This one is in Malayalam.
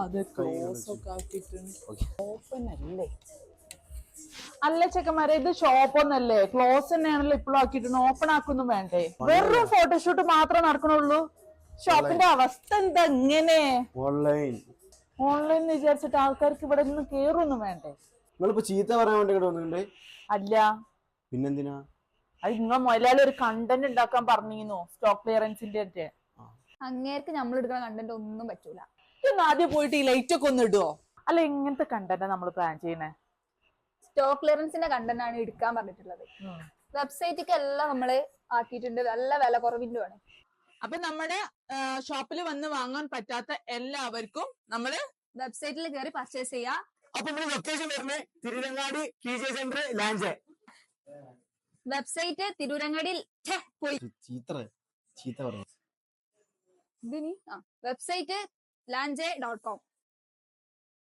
അത് ക്ലോസ് ഒക്കെ ആക്കിയിട്ടുണ്ട്. ഓപ്പൺ അല്ലേ? അല്ല ചെക്കന്മാരെ, ഇത് ഷോപ്പ് ഒന്നല്ലേ, ക്ലോസ് തന്നെയാണല്ലോ ഇപ്പോഴും ആക്കിയിട്ടുണ്ട്. ഓപ്പൺ ആക്കൊന്നും വേണ്ടേ? വെറും ഫോട്ടോഷൂട്ട് മാത്രമേ നടക്കണുള്ളൂ. ഷോപ്പിന്റെ അവസ്ഥ എന്താ ഇങ്ങനെ? ഓൺലൈൻ ഓൺലൈൻ വിചാരിച്ചിട്ട് ആൾക്കാർക്ക് ഇവിടെ നിന്ന് കേറൊന്നും വേണ്ടേ? നിങ്ങളിപ്പോ ചീത്ത പറയാൻ വേണ്ടി ഇവിടെ വന്നിട്ടുണ്ട്? അല്ല, പിന്നെന്തിനാ? അത് നിങ്ങൾ മുതലാളി ഒരു കണ്ടന്റ് ഉണ്ടാക്കാൻ പറഞ്ഞിരുന്നു, സ്റ്റോക്ക് ക്ലിയറൻസിന്റെ ഒക്കെ. അങ്ങേർക്ക് നമ്മൾ എടുക്കുന്ന കണ്ടന്റ് ഒന്നും പറ്റൂല. ഇന്ന് ആദ്യം പോയിട്ട് ഈ ലൈറ്റ് ഒക്കെ ഒന്ന് ഇടുവോ? അല്ല, ഇങ്ങനത്തെ കണ്ടന്റ് നമ്മൾ പ്ലാൻ ചെയ്യണേ. സ്റ്റോക്ക് ക്ലിയറൻസിന്റെ കണ്ടന്റ് ആണ് എടുക്കാൻ പറഞ്ഞിട്ടുള്ളത്. വെബ്സൈറ്റിക്ക് എല്ലാം നമ്മള് ആക്കിയിട്ടുണ്ട്, നല്ല വില കുറവിന്റെ ആണ്. അപ്പൊ നമ്മുടെ ഷോപ്പിൽ വന്ന് വാങ്ങാൻ പറ്റാത്ത എല്ലാവർക്കും നമ്മള് വെബ്സൈറ്റിൽ കയറി പർച്ചേസ് ചെയ്യാം. അപ്പൊ നമ്മുടെ ലൊക്കേഷൻ വരുന്നത് തിരുരങ്ങാടി കീജെ സെന്റർ ലാൻഡ്. വെബ്സൈറ്റ് തിരൂരങ്ങാടിയിൽ ചീത്ത പറഞ്ഞു. Website lanjay.com.